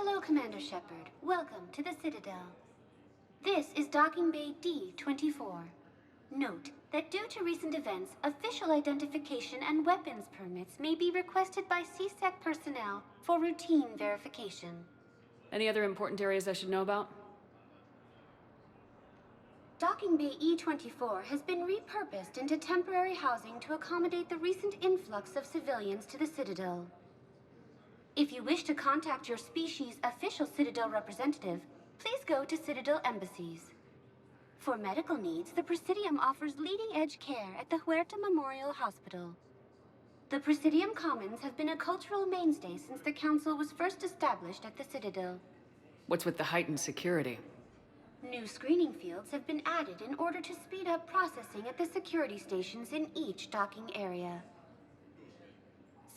Hello, Commander Shepard. Welcome to the Citadel. This is Docking Bay D-24. Note that due to recent events, official identification and weapons permits may be requested by CSEC personnel for routine verification. Any other important areas I should know about? Docking Bay E-24 has been repurposed into temporary housing to accommodate the recent influx of civilians to the Citadel. If you wish to contact your species' official Citadel representative, please go to Citadel embassies. For medical needs, the Presidium offers leading-edge care at the Huerta Memorial Hospital. The Presidium Commons have been a cultural mainstay since the Council was first established at the Citadel. What's with the heightened security? New screening fields have been added in order to speed up processing at the security stations in each docking area.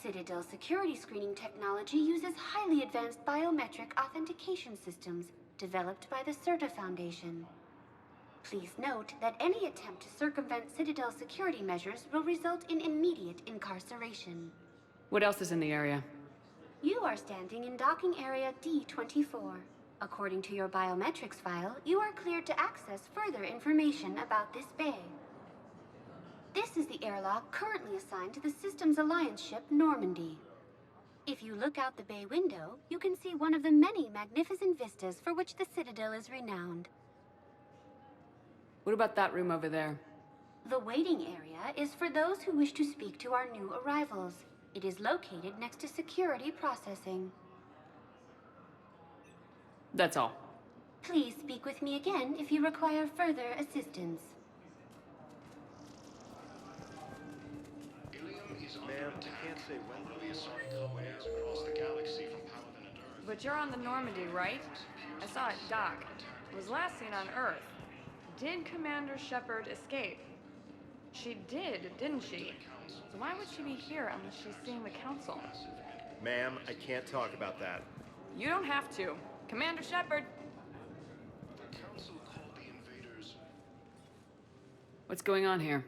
Citadel security screening technology uses highly advanced biometric authentication systems developed by the CERTA Foundation. Please note that any attempt to circumvent Citadel security measures will result in immediate incarceration. What else is in the area? You are standing in docking area D-24. According to your biometrics file, you are cleared to access further information about this bay. This is the airlock currently assigned to the Systems Alliance ship Normandy. If you look out the bay window, you can see one of the many magnificent vistas for which the Citadel is renowned. What about that room over there? The waiting area is for those who wish to speak to our new arrivals. It is located next to security processing. That's all. Please speak with me again if you require further assistance. Ma'am, I can't say when really assigned colonies across the galaxy from Paladin and Earth. But you're on the Normandy, right? I saw it dock. It was last seen on Earth. Did Commander Shepard escape? She did, didn't she? So why would she be here unless she's seeing the Council? Ma'am, I can't talk about that. You don't have to. Commander Shepard! The Council called the invaders. What's going on here?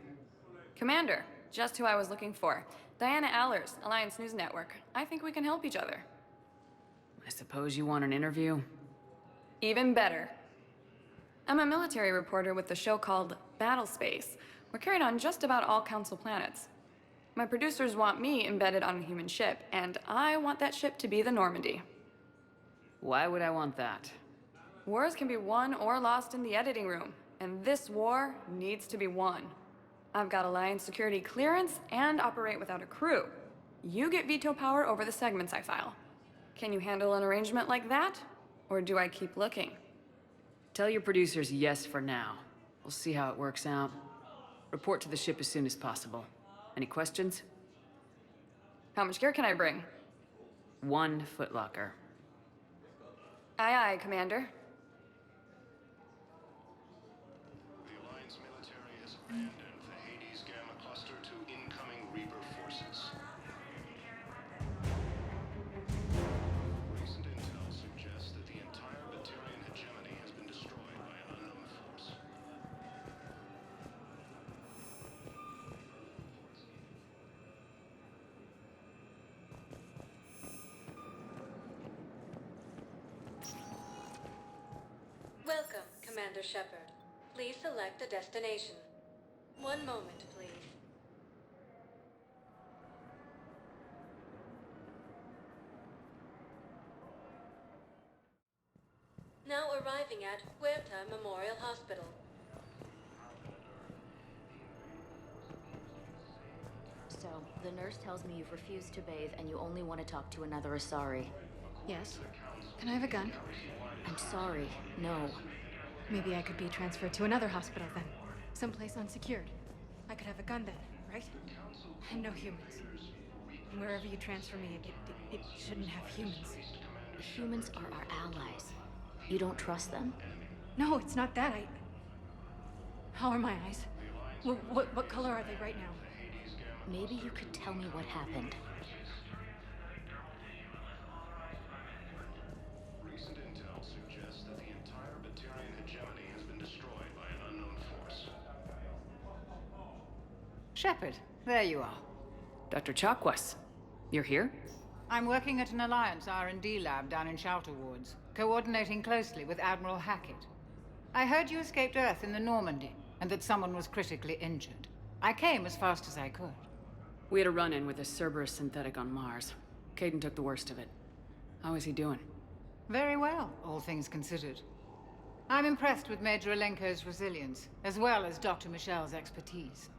Commander, just who I was looking for. Diana Allers, Alliance News Network. I think we can help each other. I suppose you want an interview? Even better. I'm a military reporter with the show called Battle Space. We're carried on just about all Council planets. My producers want me embedded on a human ship, and I want that ship to be the Normandy. Why would I want that? Wars can be won or lost in the editing room, and this war needs to be won. I've got Alliance security clearance and operate without a crew. You get veto power over the segments I file. Can you handle an arrangement like that? Or do I keep looking? Tell your producers yes for now. We'll see how it works out. Report to the ship as soon as possible. Any questions? How much gear can I bring? 1 footlocker. Aye, aye, Commander. The Alliance military has abandoned the Hades Gamma cluster to incoming Reaper forces. Recent intel suggests that the entire Batarian hegemony has been destroyed by an unknown force. Welcome, Commander Shepard. Please select a destination. One moment, please. Now arriving at Huerta Memorial Hospital. So, the nurse tells me you've refused to bathe and you only want to talk to another Asari. Yes. Can I have a gun? I'm sorry, no. Maybe I could be transferred to another hospital then. Someplace unsecured. I could have a gun then, right? And no humans. And wherever you transfer me, it shouldn't have humans. Humans are our allies. You don't trust them? No, it's not that. How are my eyes? What color are they right now? Maybe you could tell me what happened. Recent intel suggests that the entire Batarian hegemony has been destroyed by an unknown force. Shepard, there you are. Dr. Chakwas, you're here? I'm working at an Alliance R&D lab down in Shelter Wards, coordinating closely with Admiral Hackett. I heard you escaped Earth in the Normandy, and that someone was critically injured. I came as fast as I could. We had a run-in with a Cerberus synthetic on Mars. Caden took the worst of it. How is he doing? Very well, all things considered. I'm impressed with Major Alenko's resilience, as well as Dr. Michel's expertise.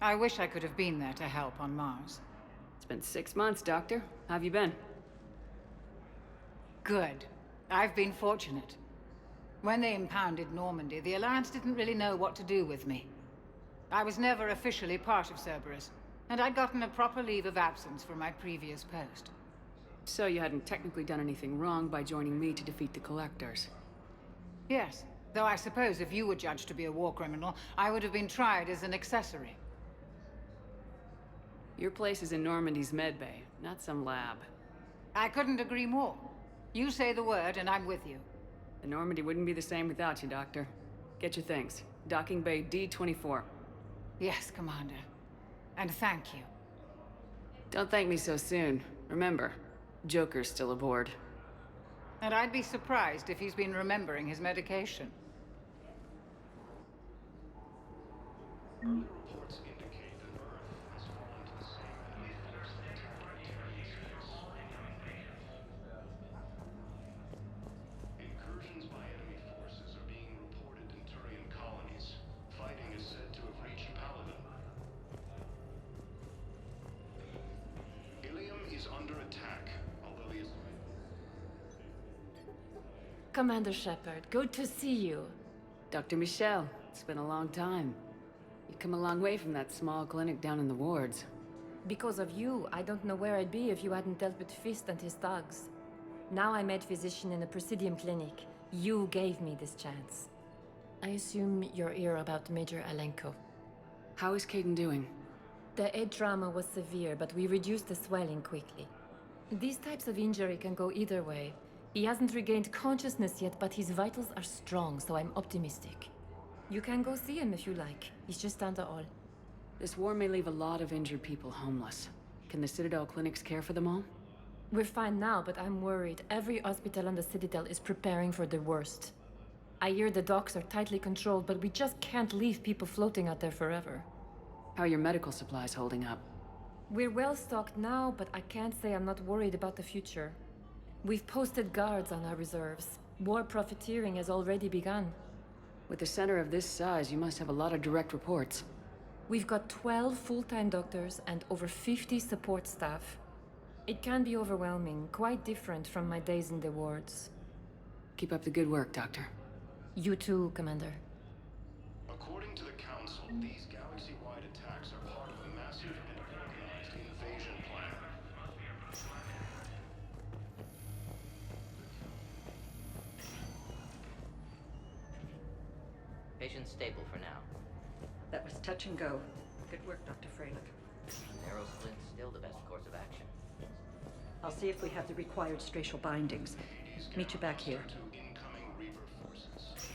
I wish I could have been there to help on Mars. It's been 6 months, Doctor. How have you been? Good. I've been fortunate. When they impounded Normandy, the Alliance didn't really know what to do with me. I was never officially part of Cerberus, and I'd gotten a proper leave of absence from my previous post. So you hadn't technically done anything wrong by joining me to defeat the Collectors? Yes, though I suppose if you were judged to be a war criminal, I would have been tried as an accessory. Your place is in Normandy's medbay, not some lab. I couldn't agree more. You say the word, and I'm with you. The Normandy wouldn't be the same without you, Doctor. Get your things. Docking Bay D-24. Yes, Commander. And thank you. Don't thank me so soon. Remember, Joker's still aboard. And I'd be surprised if he's been remembering his medication. Reports indicate that Earth has fallen to the same enemy force that attacked Terran space. Incursions by enemy forces are being reported in Turian colonies. Fighting is said to have reached Paladin. Ilium is under attack, although he is... Commander Shepard, good to see you. Dr. Michel, it's been a long time. You've come a long way from that small clinic down in the wards. Because of you, I don't know where I'd be if you hadn't dealt with Fist and his thugs. Now I'm head physician in a Presidium clinic. You gave me this chance. I assume you're here about Major Alenko. How is Caden doing? The head trauma was severe, but we reduced the swelling quickly. These types of injury can go either way. He hasn't regained consciousness yet, but his vitals are strong, so I'm optimistic. You can go see him if you like. He's just down the hall. This war may leave a lot of injured people homeless. Can the Citadel clinics care for them all? We're fine now, but I'm worried. Every hospital on the Citadel is preparing for the worst. I hear the docks are tightly controlled, but we just can't leave people floating out there forever. How are your medical supplies holding up? We're well stocked now, but I can't say I'm not worried about the future. We've posted guards on our reserves. War profiteering has already begun. With a center of this size, you must have a lot of direct reports. We've got 12 full-time doctors and over 50 support staff. It can be overwhelming, quite different from my days in the wards. Keep up the good work, Doctor. You too, Commander. According to the Council, these galaxy-wide attacks are part of a massive and organized invasion plan. Patient stable for now. That was touch and go. Good work, Dr. Freilich. Narrow splint's still the best course of action. I'll see if we have the required stracial bindings. Meet you back here. To incoming Reaper forces.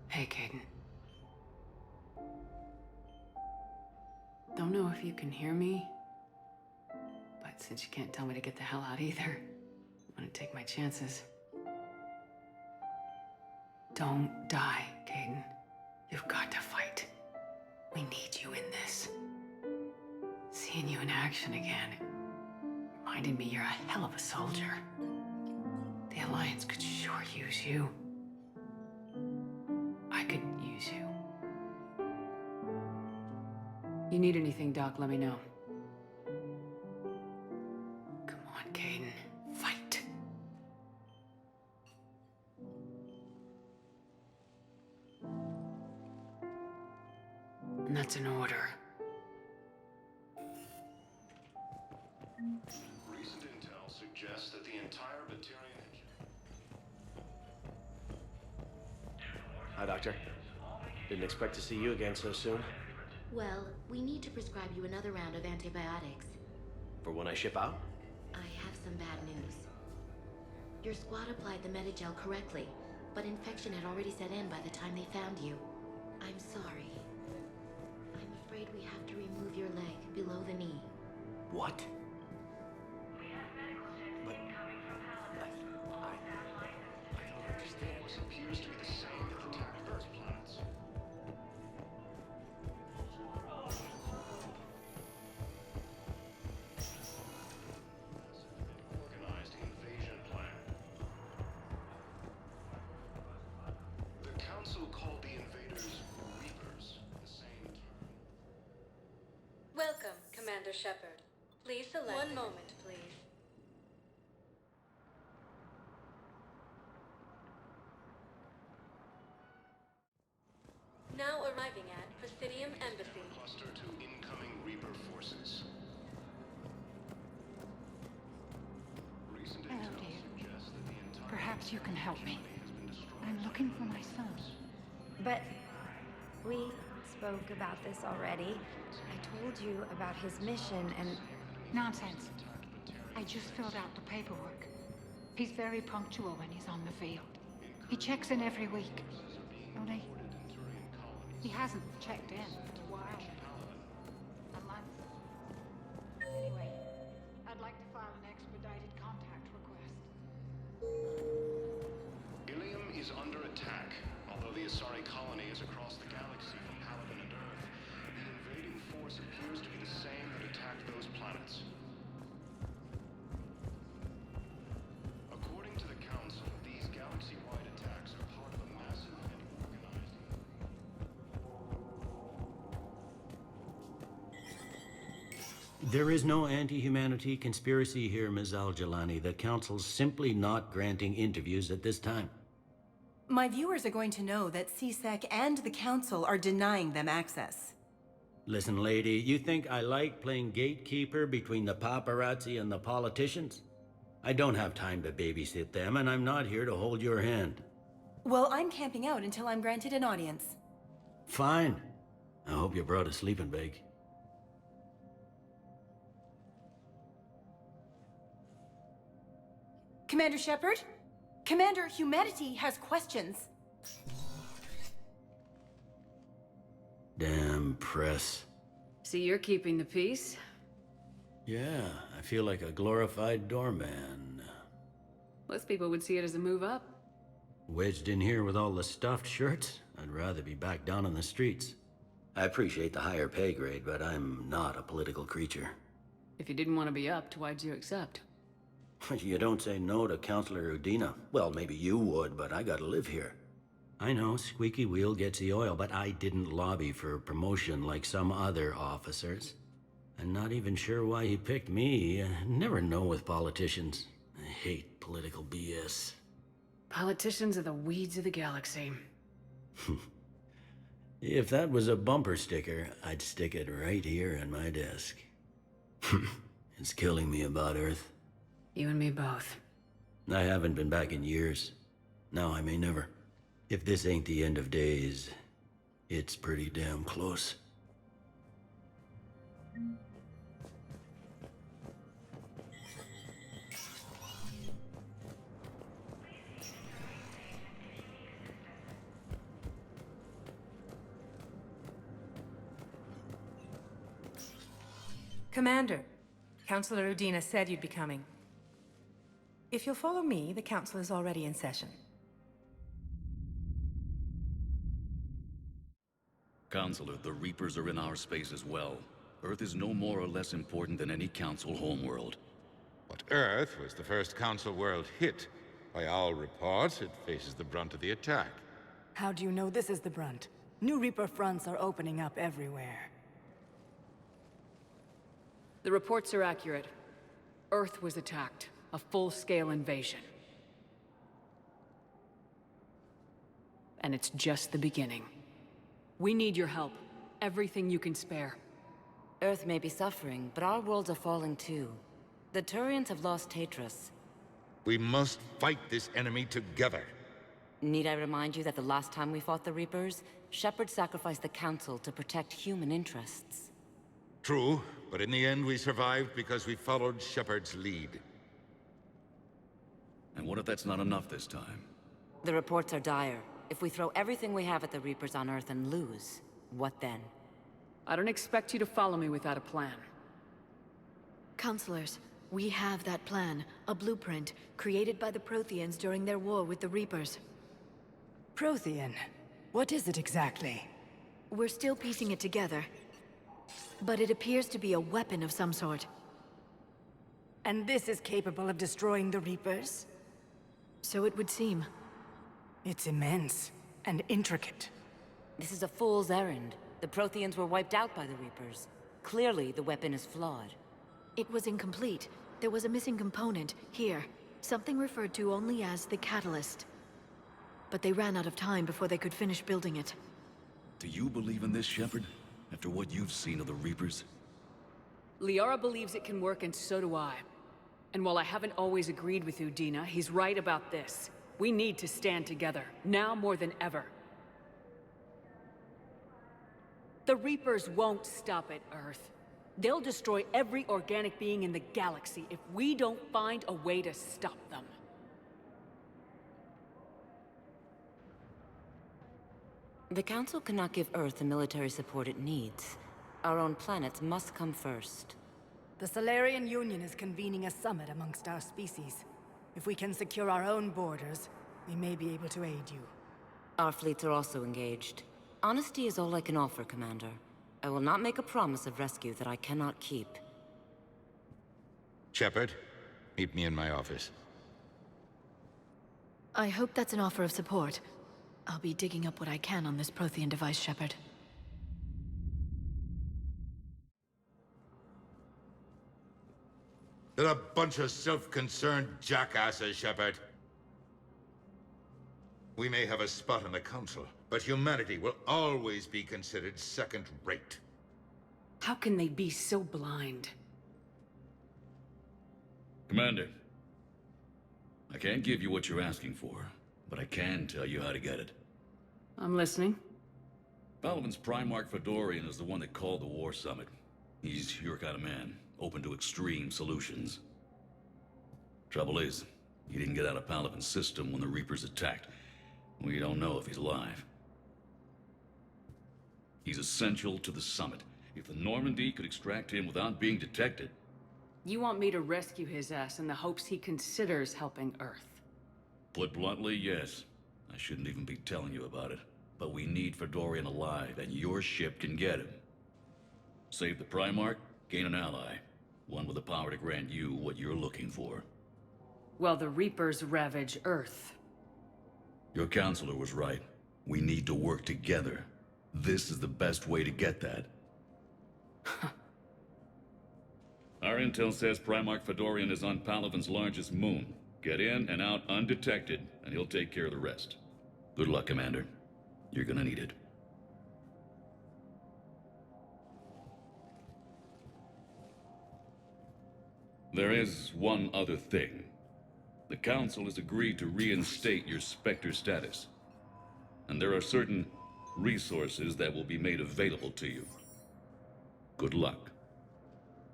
Hey, Caden. Don't know if you can hear me, but since you can't tell me to get the hell out either, I'm gonna take my chances. Don't die, Caden. You've got to fight. We need you in this. Seeing you in action again reminded me you're a hell of a soldier. The Alliance could sure use you. I could use you. You need anything, Doc, let me know. Come on, Caden. Fight. And that's an order. Recent intel suggests that the entire Batarian engine... Hi, Doctor. Didn't expect to see you again so soon. Well, we need to prescribe you another round of antibiotics. For when I ship out? I have some bad news. Your squad applied the Medigel correctly, but infection had already set in by the time they found you. I'm sorry. I'm afraid we have to remove your leg below the knee. What? Appears to be the same that attacked those planets. Organized invasion plan. The Council called the invaders Reapers, the same term. Welcome, Commander Shepard. Please select. One moment, please. Now arriving at Presidium Embassy. Cluster to incoming Reaper forces. Recent Hello, intel dear. suggests that the entire Perhaps you can help me. has been destroyed. I'm looking for my son. But we spoke about this already. I told you about his mission and... Nonsense. I just filled out the paperwork. He's very punctual when he's on the field. He checks in every week. Only he hasn't checked in for a while. A month. Anyway, I'd like to file an expedited contact request. Ilium is under attack. Although the Asari colony is across the galaxy from Paladin and Earth, the invading force appears to be the same that attacked those planets. According to the Council, these galaxy-wide attacks are part of a massive and organized... There is no anti-humanity conspiracy here, Ms. Al-Jalani. The Council's simply not granting interviews at this time. My viewers are going to know that CSEC and the Council are denying them access. Listen, lady, you think I like playing gatekeeper between the paparazzi and the politicians? I don't have time to babysit them, and I'm not here to hold your hand. Well, I'm camping out until I'm granted an audience. Fine. I hope you brought a sleeping bag. Commander Shepard? Commander, humanity has questions. Damn press. See, you're keeping the peace? Yeah, I feel like a glorified doorman. Most people would see it as a move up. Wedged in here with all the stuffed shirts? I'd rather be back down on the streets. I appreciate the higher pay grade, but I'm not a political creature. If you didn't want to be upped, why'd you accept? You don't say no to Counselor Udina. Well, maybe you would, but I gotta live here. I know, squeaky wheel gets the oil, but I didn't lobby for promotion like some other officers. I'm not even sure why he picked me. I never know with politicians. I hate political BS. Politicians are the weeds of the galaxy. If that was a bumper sticker, I'd stick it right here on my desk. It's killing me about Earth. You and me both. I haven't been back in years. Now I may never. If this ain't the end of days, it's pretty damn close. Commander, Counselor Udina said you'd be coming. If you'll follow me, the Council is already in session. Counselor, the Reapers are in our space as well. Earth is no more or less important than any Council homeworld. But Earth was the first Council world hit. By all reports, it faces the brunt of the attack. How do you know this is the brunt? New Reaper fronts are opening up everywhere. The reports are accurate. Earth was attacked. A full-scale invasion. And it's just the beginning. We need your help. Everything you can spare. Earth may be suffering, but our worlds are falling too. The Turians have lost Tatris. We must fight this enemy together. Need I remind you that the last time we fought the Reapers, Shepard sacrificed the Council to protect human interests? True, but in the end we survived because we followed Shepard's lead. And what if that's not enough this time? The reports are dire. If we throw everything we have at the Reapers on Earth and lose, what then? I don't expect you to follow me without a plan. Counselors, we have that plan. A blueprint, created by the Protheans during their war with the Reapers. Prothean? What is it exactly? We're still piecing it together. But it appears to be a weapon of some sort. And this is capable of destroying the Reapers? So it would seem. It's immense and intricate. This is a fool's errand. The Protheans were wiped out by the Reapers. Clearly, the weapon is flawed. It was incomplete. There was a missing component, here. Something referred to only as the catalyst. But they ran out of time before they could finish building it. Do you believe in this, Shepard? After what you've seen of the Reapers? Liara believes it can work, and so do I. And while I haven't always agreed with Udina, he's right about this. We need to stand together, now more than ever. The Reapers won't stop at Earth. They'll destroy every organic being in the galaxy if we don't find a way to stop them. The Council cannot give Earth the military support it needs. Our own planets must come first. The Solarian Union is convening a summit amongst our species. If we can secure our own borders, we may be able to aid you. Our fleets are also engaged. Honesty is all I can offer, Commander. I will not make a promise of rescue that I cannot keep. Shepard, meet me in my office. I hope that's an offer of support. I'll be digging up what I can on this Prothean device, Shepard. They're a bunch of self-concerned jackasses, Shepard. We may have a spot in the Council, but humanity will always be considered second-rate. How can they be so blind? Commander, I can't give you what you're asking for, but I can tell you how to get it. I'm listening. Palaven's Primarch Fedorian is the one that called the War Summit. He's your kind of man, open to extreme solutions. Trouble is, he didn't get out of Palaven's system when the Reapers attacked. We don't know if he's alive. He's essential to the summit. If the Normandy could extract him without being detected... You want me to rescue his ass in the hopes he considers helping Earth? Put bluntly, yes. I shouldn't even be telling you about it. But we need Fedorian alive, and your ship can get him. Save the Primarch, gain an ally. One with the power to grant you what you're looking for. Well, the Reapers ravage Earth. Your counselor was right. We need to work together. This is the best way to get that. Our intel says Primarch Fedorian is on Palaven's largest moon. Get in and out undetected, and he'll take care of the rest. Good luck, Commander. You're gonna need it. There is one other thing. The Council has agreed to reinstate your Spectre status. And there are certain resources that will be made available to you. Good luck.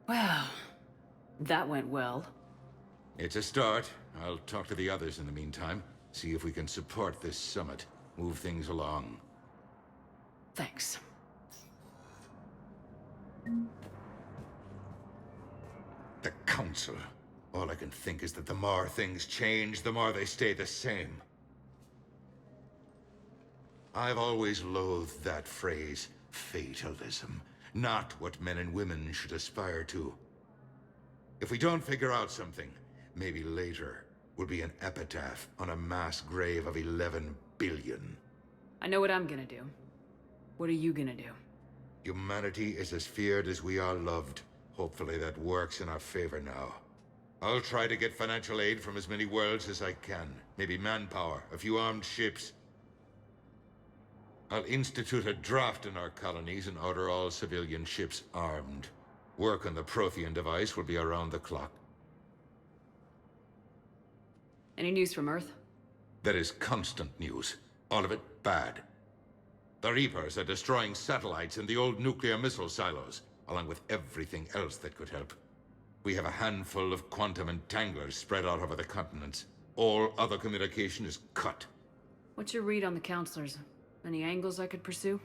Well, that went well. It's a start. I'll talk to the others in the meantime. See if we can support this summit. Move things along. Thanks. The Council. All I can think is that the more things change, the more they stay the same. I've always loathed that phrase, fatalism. Not what men and women should aspire to. If we don't figure out something, maybe later will be an epitaph on a mass grave of 11 billion. I know what I'm gonna do. What are you gonna do? Humanity is as feared as we are loved. Hopefully that works in our favor now. I'll try to get financial aid from as many worlds as I can. Maybe manpower, a few armed ships. I'll institute a draft in our colonies and order all civilian ships armed. Work on the Prothean device will be around the clock. Any news from Earth? There is constant news. All of it bad. The Reapers are destroying satellites in the old nuclear missile silos, along with everything else that could help. We have a handful of quantum entanglers spread out over the continents. All other communication is cut. What's your read on the counselors? Any angles I could pursue?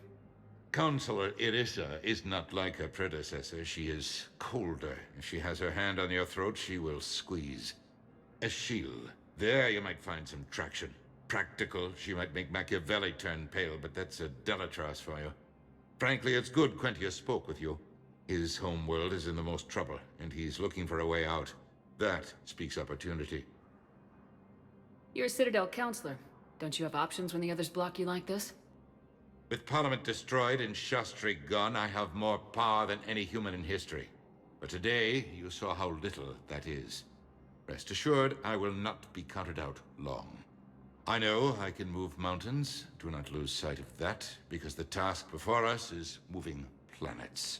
Counselor Irissa is not like her predecessor. She is colder. If she has her hand on your throat, she will squeeze. Eschil, there you might find some traction. Practical, she might make Machiavelli turn pale, but that's a Delatras for you. Frankly, it's good Quentius spoke with you. His home world is in the most trouble, and he's looking for a way out. That speaks opportunity. You're a Citadel counselor. Don't you have options when the others block you like this? With Parliament destroyed and Shastri gone, I have more power than any human in history. But today, you saw how little that is. Rest assured, I will not be counted out long. I know I can move mountains. Do not lose sight of that, because the task before us is moving planets.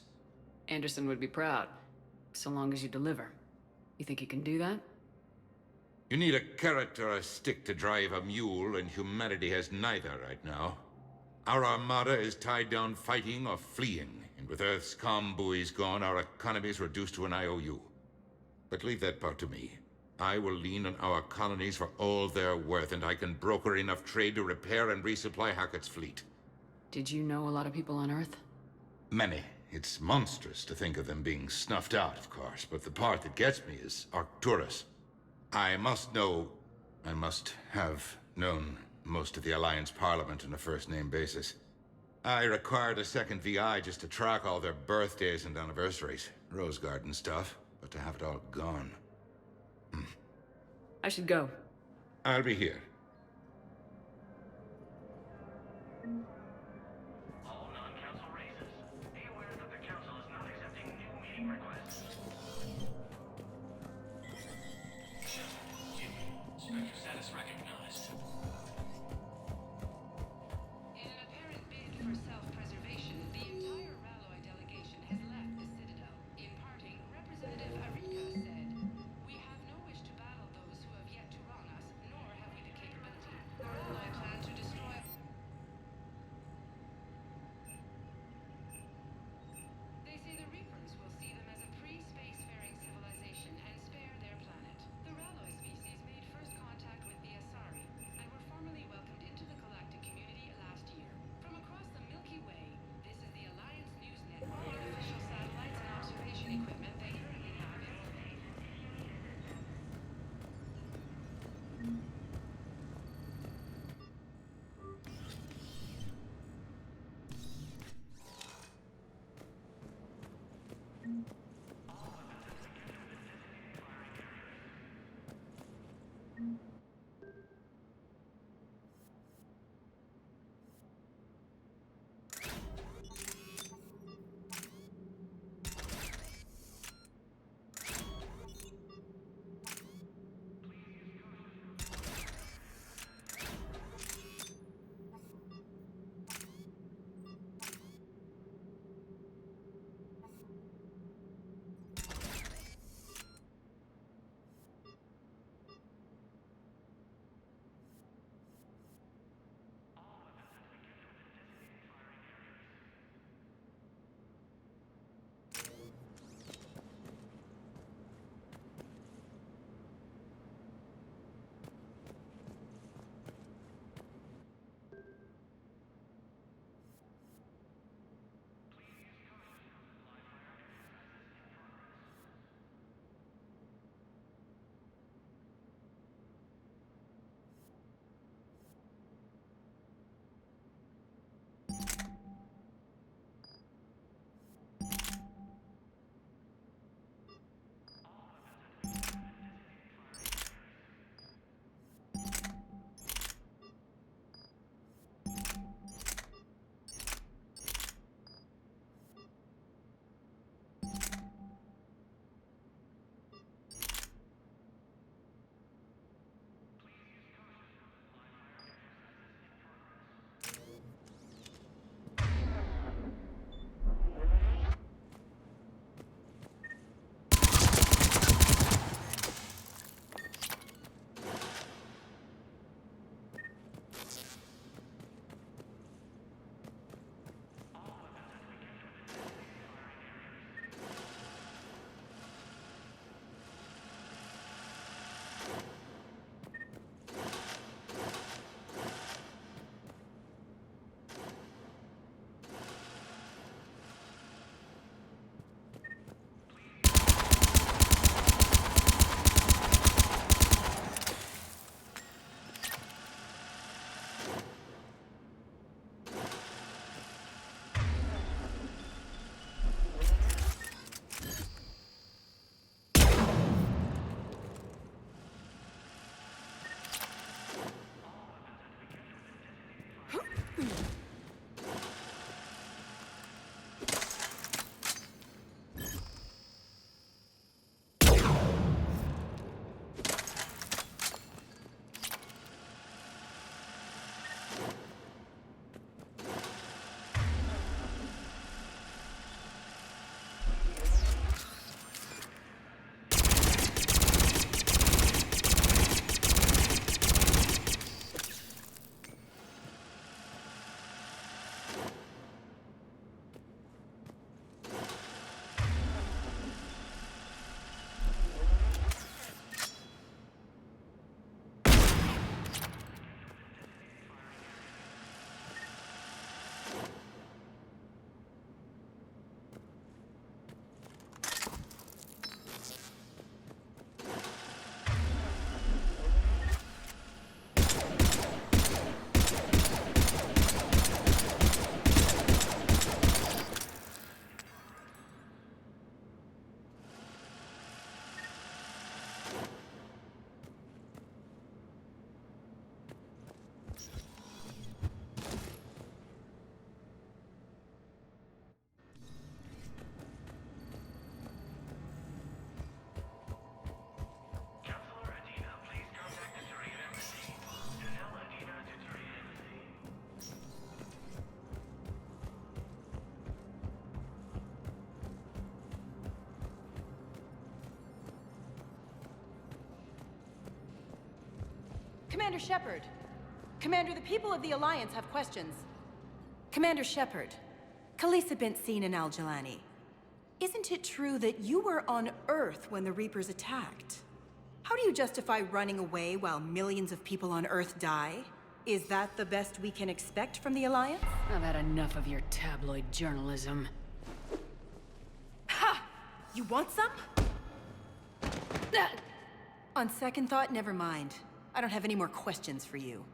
Anderson would be proud, so long as you deliver. You think you can do that? You need a carrot or a stick to drive a mule, and humanity has neither right now. Our armada is tied down fighting or fleeing, and with Earth's comm buoys gone, our economy is reduced to an IOU. But leave that part to me. I will lean on our colonies for all they're worth, and I can broker enough trade to repair and resupply Hackett's fleet. Did you know a lot of people on Earth? Many. It's monstrous to think of them being snuffed out, of course, but the part that gets me is Arcturus. I must have known most of the Alliance Parliament on a first-name basis. I required a second VI just to track all their birthdays and anniversaries. Rose Garden stuff, but to have it all gone. I should go. I'll be here. All non-council races, be aware that the council is not accepting new meeting requests. Spectre status recognized. In an apparent bid for self-preservation, the entire Ralloy delegation has left the Citadel. In parting, Representative Arika said, "We have no wish to battle those who have yet to wrong us, nor have we the capability. I plan to destroy..." Commander Shepard. Commander, the people of the Alliance have questions. Commander Shepard, Khaleesa bint seen in Al-Jalani. Isn't it true that you were on Earth when the Reapers attacked? How do you justify running away while millions of people on Earth die? Is that the best we can expect from the Alliance? I've had enough of your tabloid journalism. Ha! You want some? On second thought, never mind. I don't have any more questions for you.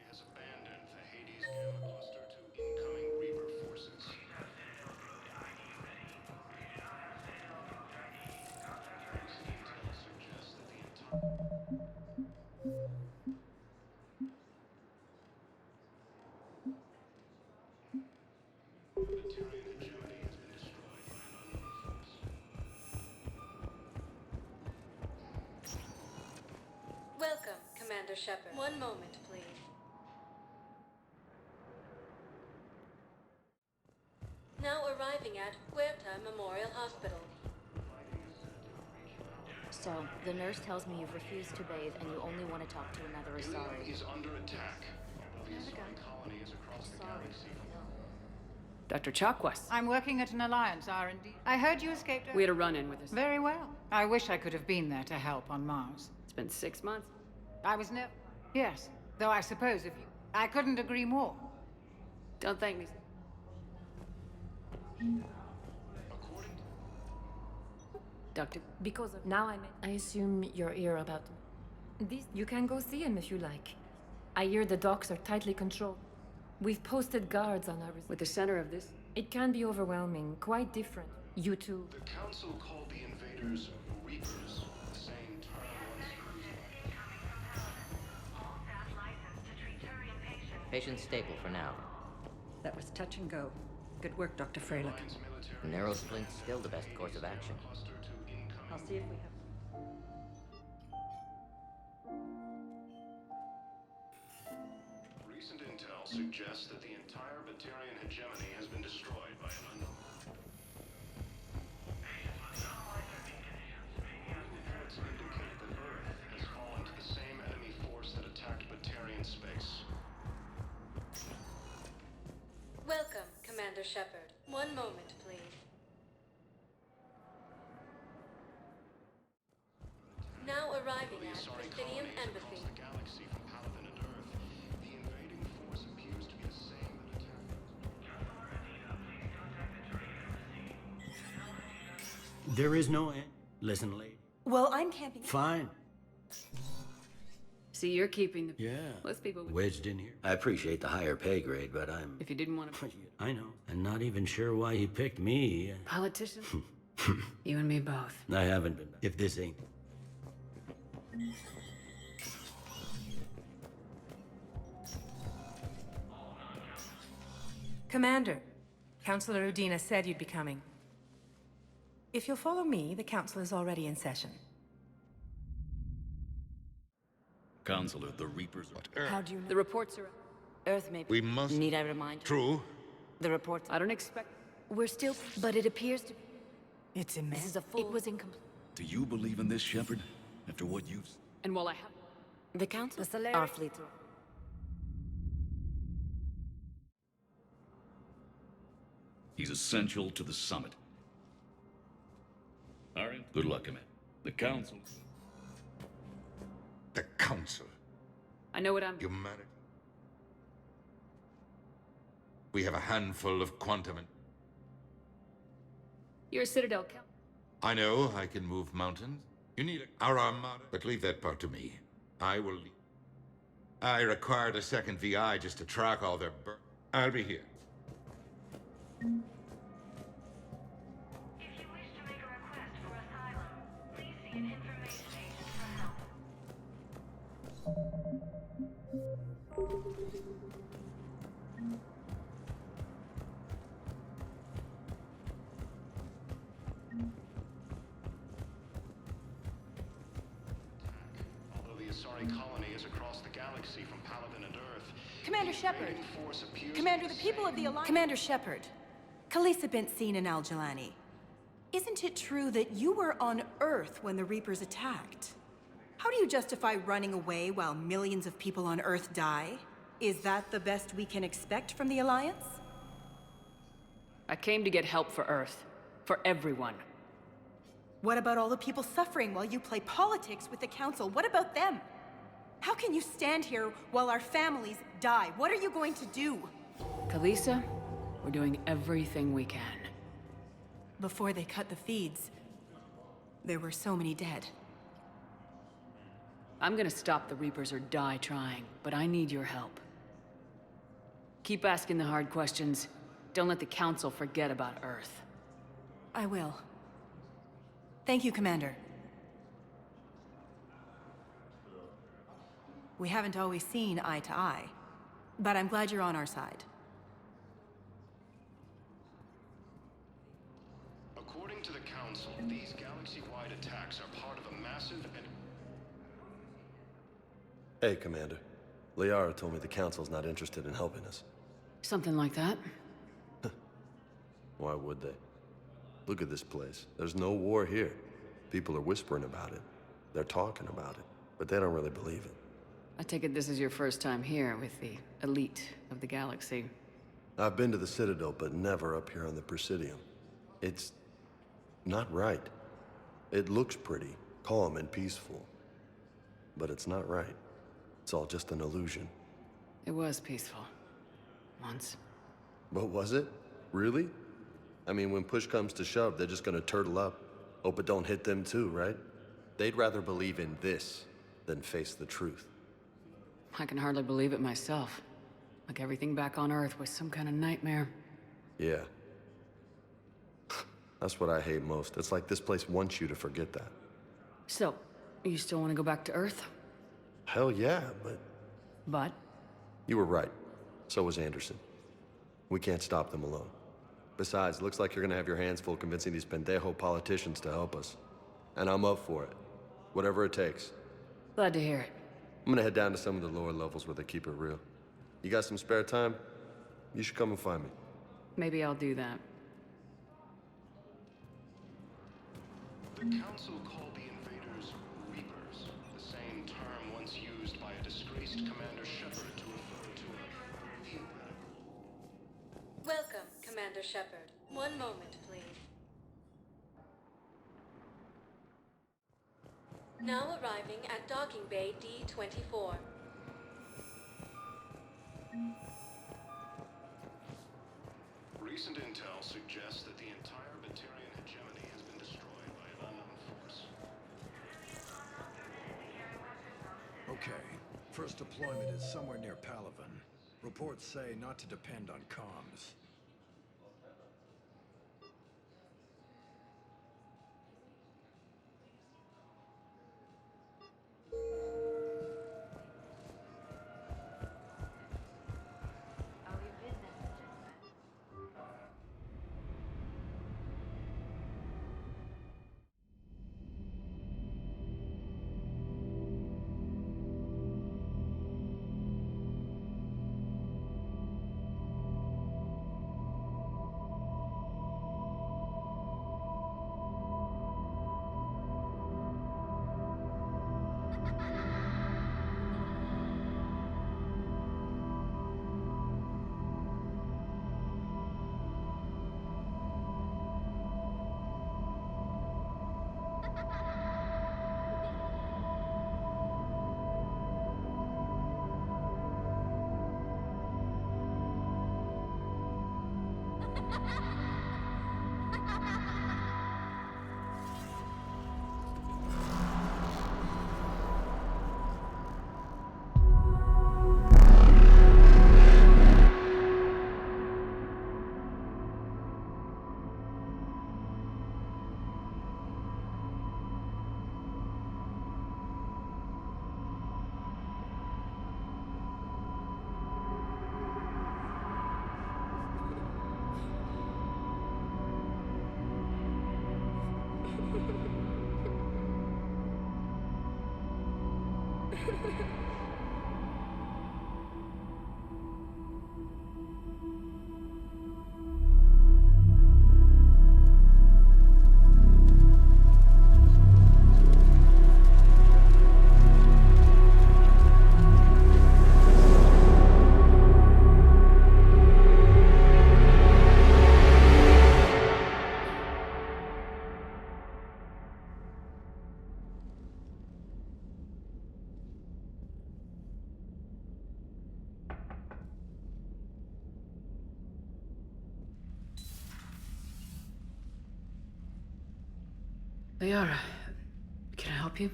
Has abandoned the Hades Gamma Cluster to incoming Reaper forces. Intel suggests that the entire... Batarian hegemony has been destroyed by an unknown force. Welcome, Commander Shepard. One moment, please. Now arriving at Huerta Memorial Hospital. So, the nurse tells me you've refused to bathe and you only want to talk to another Asari. Is under attack. The Asari colony is across the galaxy. Dr. Chakwas. I'm working at an Alliance R&D. I heard you escaped... We had a run-in with us. Very well. I wish I could have been there to help on Mars. It's been 6 months. I was never... Yes. Though I suppose if you... I couldn't agree more. Don't thank me. Doctor. Because of now I assume you're here about this. You can go see him if you like. I hear the docks are tightly controlled. We've posted guards on our... With the center of this? It can be overwhelming, quite different. You two... The Council called the invaders Reapers, the same term once used. Patient stable for now. That was touch and go. Good work, Dr. Freilich. Narrow splint's still the best course of action. I'll see if we have... Recent intel suggests that the entire Batarian hegemony has been destroyed by an unknown. Reports indicate that Earth has fallen to the same enemy force that attacked Batarian space. Welcome, Commander Shepard. One moment, please. Now arriving at Presidium Embassy. The galaxy from Paladin and Earth. The invading force appears to be the same that attacked. There is no end. Listen, lady. Well, I'm camping... Fine. See, you're keeping the... Yeah. Most people would... Wedged in here. I appreciate the higher pay grade, but I'm... If you didn't want to... I know. And not even sure why he picked me. Politician? You and me both. I haven't been. If this ain't... Commander, Councilor Udina said you'd be coming. If you'll follow me, the council is already in session. Counselor, the Reapers... How do you know? The reports are... Earth, maybe. We must... Need I remind you? True. The reports... I don't expect... We're still... But it appears to... It's immense. This is a full... It was incomplete. Do you believe in this, Shepard? After what you've... And while I have... The council? The Our fleet... He's essential to the summit. All right. Good luck, Commander. The Council... The Council. I know what I'm... Humanity. We have a handful of quantum and... You're a Citadel Council. I know I can move mountains. You need our armada, but leave that part to me. I will leave. I required a second VI just to track all their I'll be here. If you wish to make a request for asylum, please see an information agent for help. Although the Asari colony is across the galaxy from Paladin and Earth, Commander Shepard. invading force appears Commander, to the be people of the Alliance... Commander Shepard. Khaleesa bint seen in Al-Jalani. Isn't it true that you were on Earth when the Reapers attacked? How do you justify running away while millions of people on Earth die? Is that the best we can expect from the Alliance? I came to get help for Earth. For everyone. What about all the people suffering while you play politics with the Council? What about them? How can you stand here while our families die? What are you going to do? Khaleesa, we're doing everything we can. Before they cut the feeds, there were so many dead. I'm gonna stop the Reapers or die trying, but I need your help. Keep asking the hard questions. Don't let the Council forget about Earth. I will. Thank you, Commander. We haven't always seen eye to eye, but I'm glad you're on our side. According to the Council, these galaxy-wide attacks are part of a massive and... Hey, Commander. Liara told me the Council's not interested in helping us. Something like that? Why would they? Look at this place. There's no war here. People are whispering about it. They're talking about it, but they don't really believe it. I take it this is your first time here with the elite of the galaxy. I've been to the Citadel, but never up here on the Presidium. It's not right. It looks pretty, calm and peaceful, but it's not right. It's all just an illusion. It was peaceful. Once. But was it? Really? I mean, when push comes to shove, they're just gonna turtle up. Hope it don't hit them too, right? They'd rather believe in this than face the truth. I can hardly believe it myself. Like everything back on Earth was some kind of nightmare. Yeah. That's what I hate most. It's like this place wants you to forget that. So, you still want to go back to Earth? Hell yeah, but... But? You were right. So was Anderson. We can't stop them alone. Besides, looks like you're gonna have your hands full convincing these pendejo politicians to help us. And I'm up for it. Whatever it takes. Glad to hear it. I'm gonna head down to some of the lower levels where they keep it real. You got some spare time? You should come and find me. Maybe I'll do that. The Council called the invaders Reapers, the same term once used by a disgraced Commander Shepard to refer to a theoretical... Welcome, Commander Shepard. One moment, please. Now arriving at Docking Bay D-24. Recent intel suggests that the entire Batarian hegemony has been destroyed by an unknown force. Okay, first deployment is somewhere near Palaven. Reports say not to depend on comms. Liara, can I help you?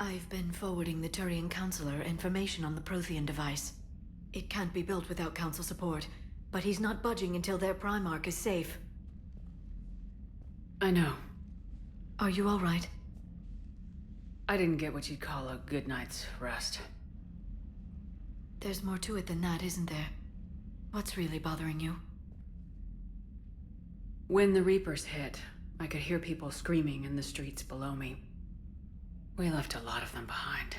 I've been forwarding the Turian Counselor information on the Prothean device. It can't be built without Council support, but he's not budging until their Primarch is safe. I know. Are you all right? I didn't get what you'd call a good night's rest. There's more to it than that, isn't there? What's really bothering you? When the Reapers hit, I could hear people screaming in the streets below me. We left a lot of them behind.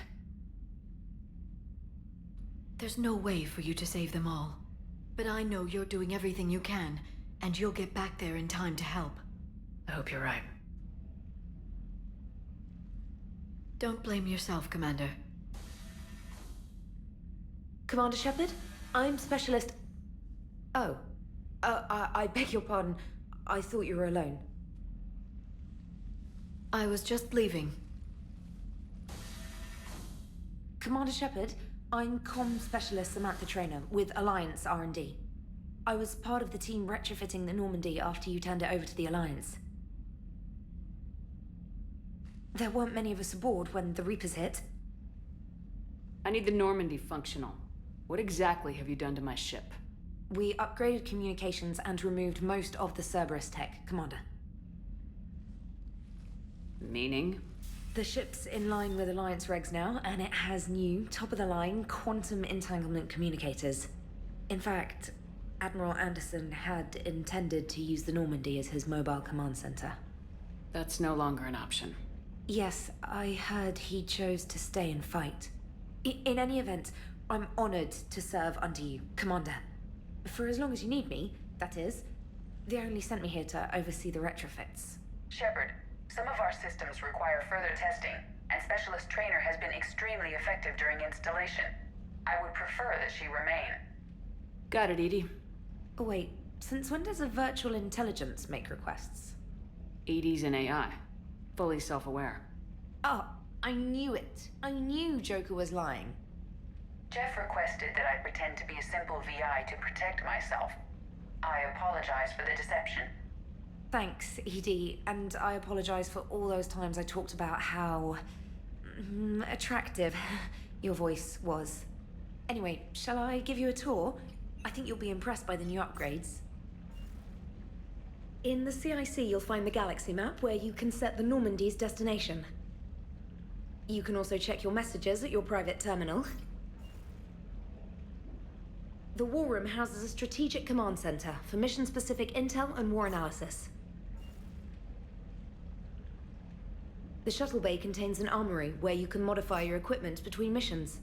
There's no way for you to save them all. But I know you're doing everything you can, and you'll get back there in time to help. I hope you're right. Don't blame yourself, Commander. Commander Shepard, I'm Specialist... Oh. I beg your pardon. I thought you were alone. I was just leaving. Commander Shepard, I'm Comm Specialist Samantha Traynor with Alliance R&D. I was part of the team retrofitting the Normandy after you turned it over to the Alliance. There weren't many of us aboard when the Reapers hit. I need the Normandy functional. What exactly have you done to my ship? We upgraded communications and removed most of the Cerberus tech, Commander. Meaning? The ship's in line with Alliance regs now, and it has new, top-of-the-line, quantum entanglement communicators. In fact, Admiral Anderson had intended to use the Normandy as his mobile command center. That's no longer an option. Yes, I heard he chose to stay and fight. In any event, I'm honored to serve under you, Commander. For as long as you need me, that is. They only sent me here to oversee the retrofits. Shepard, some of our systems require further testing, and Specialist Traynor has been extremely effective during installation. I would prefer that she remain. Got it, EDI. Oh, wait, since when does a virtual intelligence make requests? EDI's an AI. Fully self-aware. Oh, I knew it. I knew Joker was lying. Jeff requested that I pretend to be a simple VI to protect myself. I apologize for the deception. Thanks, ED, and I apologize for all those times I talked about how... attractive your voice was. Anyway, shall I give you a tour? I think you'll be impressed by the new upgrades. In the CIC, you'll find the galaxy map where you can set the Normandy's destination. You can also check your messages at your private terminal. The War Room houses a strategic command center for mission-specific intel and war analysis. The shuttle bay contains an armory where you can modify your equipment between missions.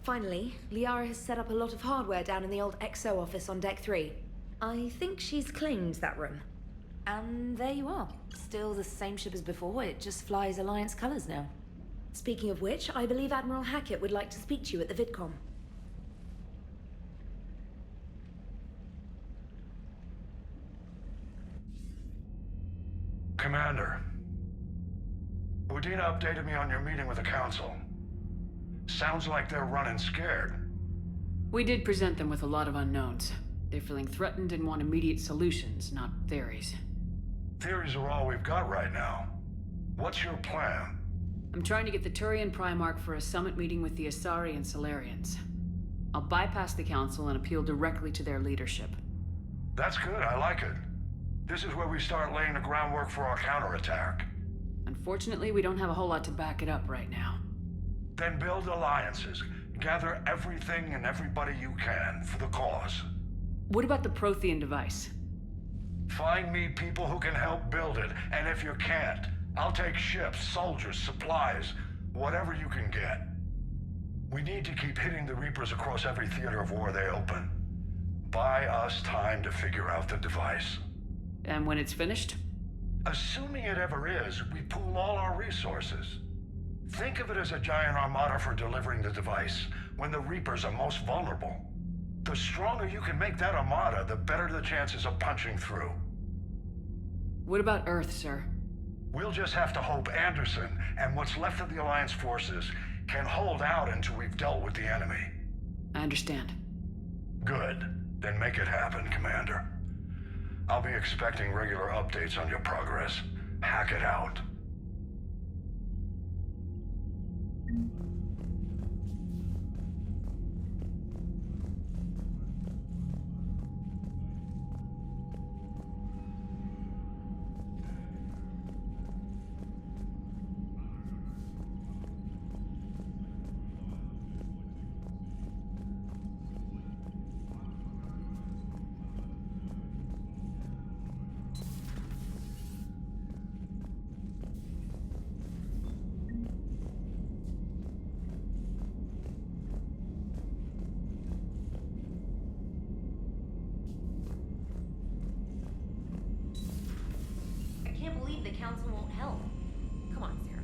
Finally, Liara has set up a lot of hardware down in the old XO office on Deck 3. I think she's claimed that room. And there you are. Still the same ship as before, it just flies Alliance colors now. Speaking of which, I believe Admiral Hackett would like to speak to you at the VidCom. Commander, Udina updated me on your meeting with the Council. Sounds like they're running scared. We did present them with a lot of unknowns. They're feeling threatened and want immediate solutions, not theories. Theories are all we've got right now. What's your plan? I'm trying to get the Turian Primarch for a summit meeting with the Asari and Solarians. I'll bypass the Council and appeal directly to their leadership. That's good, I like it. This is where we start laying the groundwork for our counterattack. Unfortunately, we don't have a whole lot to back it up right now. Then build alliances. Gather everything and everybody you can for the cause. What about the Prothean device? Find me people who can help build it, and if you can't, I'll take ships, soldiers, supplies, whatever you can get. We need to keep hitting the Reapers across every theater of war they open. Buy us time to figure out the device. And when it's finished? Assuming it ever is, we pool all our resources. Think of it as a giant armada for delivering the device, when the Reapers are most vulnerable. The stronger you can make that armada, the better the chances of punching through. What about Earth, sir? We'll just have to hope Anderson, and what's left of the Alliance forces, can hold out until we've dealt with the enemy. I understand. Good. Then make it happen, Commander. I'll be expecting regular updates on your progress. Hack it out. The Council won't help. Come on, Sarah.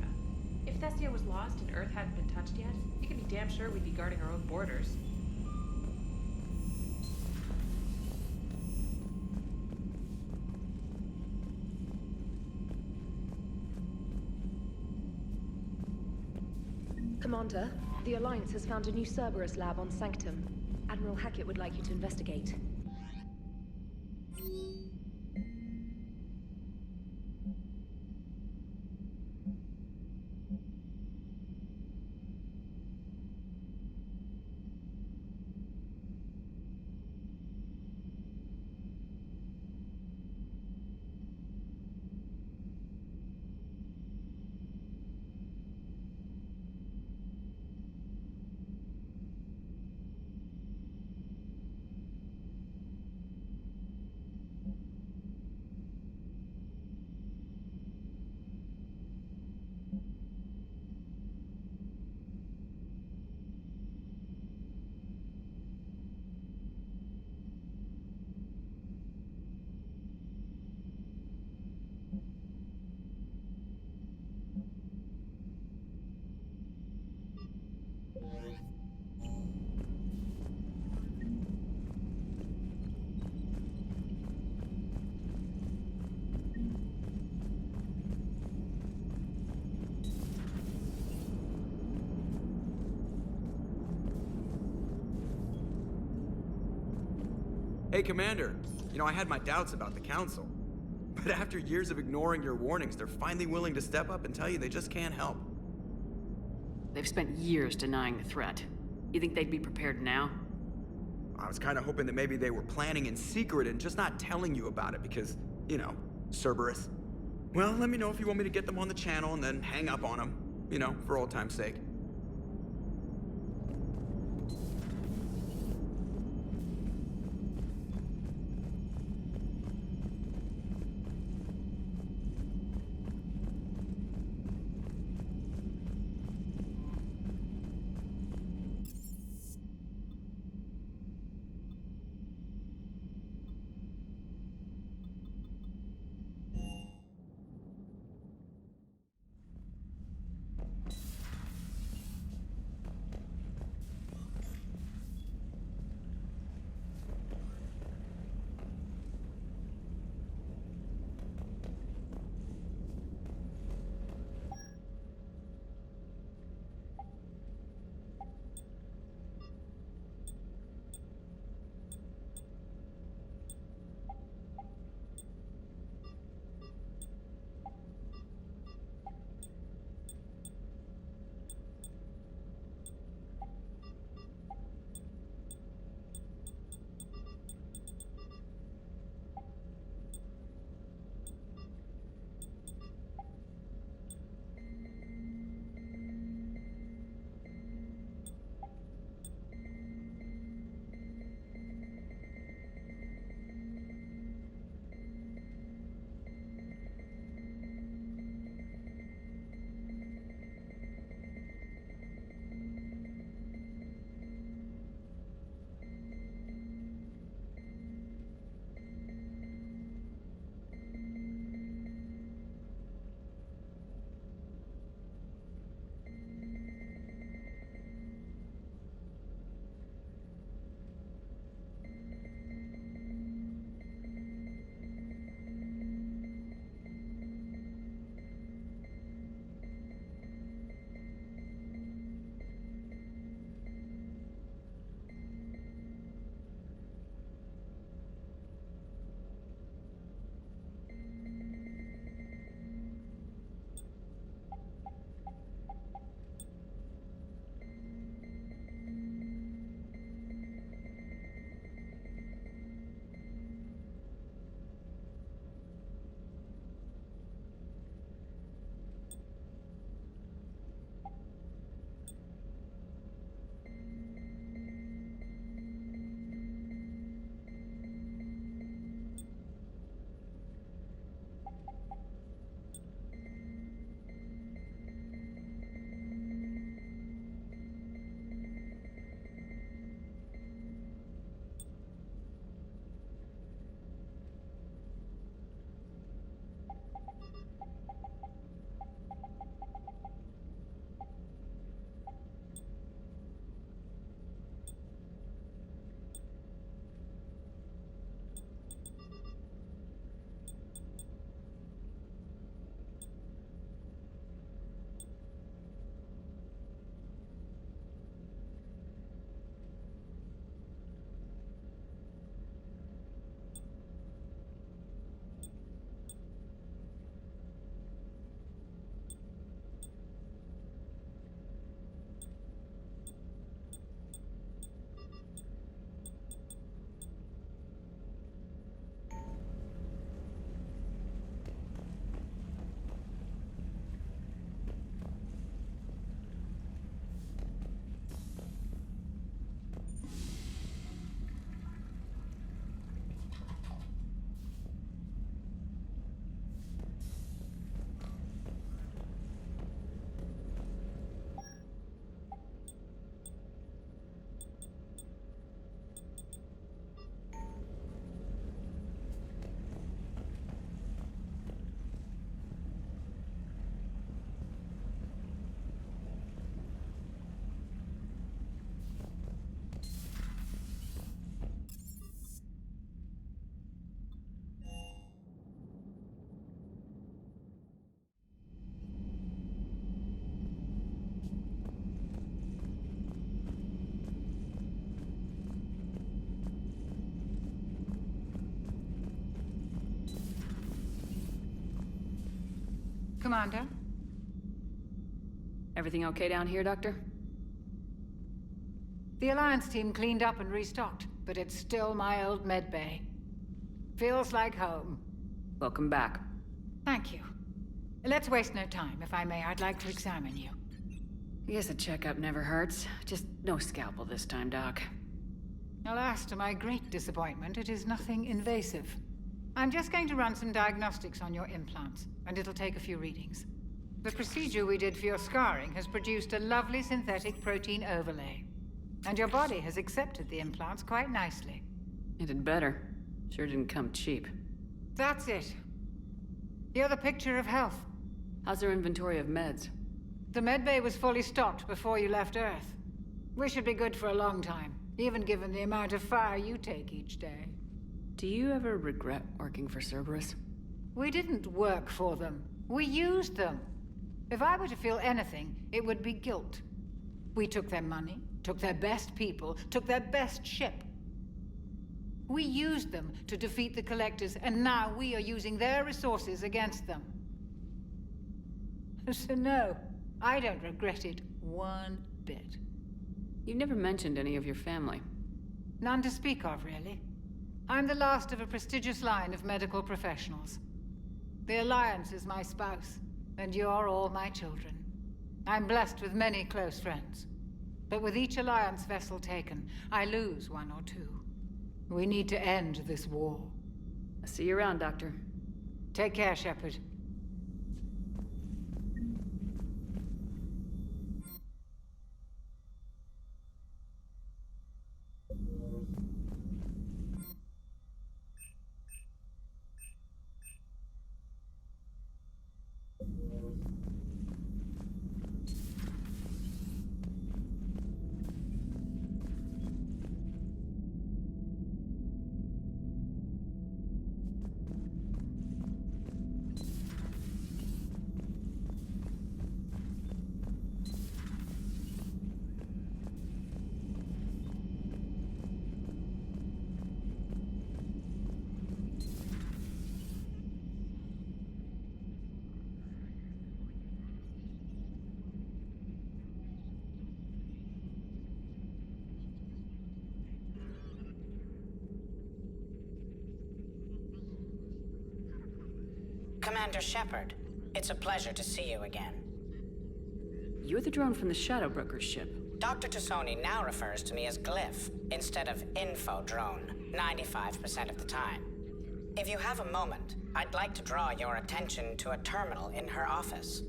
If Thessia was lost and Earth hadn't been touched yet, you can be damn sure we'd be guarding our own borders. Commander, the Alliance has found a new Cerberus lab on Sanctum. Admiral Hackett would like you to investigate. Hey, Commander. You know, I had my doubts about the Council. But after years of ignoring your warnings, they're finally willing to step up and tell you they just can't help. They've spent years denying the threat. You think they'd be prepared now? I was kind of hoping that maybe they were planning in secret and just not telling you about it because, you know, Cerberus. Well, let me know if you want me to get them on the channel and then hang up on them, you know, for old time's sake. Commander? Everything okay down here, Doctor? The Alliance team cleaned up and restocked, but it's still my old med bay. Feels like home. Welcome back. Thank you. Let's waste no time. If I may, I'd like to examine you. I guess a checkup never hurts. Just no scalpel this time, Doc. Alas, to my great disappointment, it is nothing invasive. I'm just going to run some diagnostics on your implants, and it'll take a few readings. The procedure we did for your scarring has produced a lovely synthetic protein overlay. And your body has accepted the implants quite nicely. It did better. Sure didn't come cheap. That's it. You're the picture of health. How's our inventory of meds? The medbay was fully stocked before you left Earth. We should be good for a long time, even given the amount of fire you take each day. Do you ever regret working for Cerberus? We didn't work for them. We used them. If I were to feel anything, it would be guilt. We took their money, took their best people, took their best ship. We used them to defeat the Collectors, and now we are using their resources against them. So no, I don't regret it one bit. You never mentioned any of your family. None to speak of, really. I'm the last of a prestigious line of medical professionals. The Alliance is my spouse, and you're all my children. I'm blessed with many close friends. But with each Alliance vessel taken, I lose one or two. We need to end this war. I'll see you around, Doctor. Take care, Shepard. Commander Shepard, it's a pleasure to see you again. You're the drone from the Shadow Broker's ship. Dr. Tassoni now refers to me as Glyph instead of Info Drone, 95% of the time. If you have a moment, I'd like to draw your attention to a terminal in her office.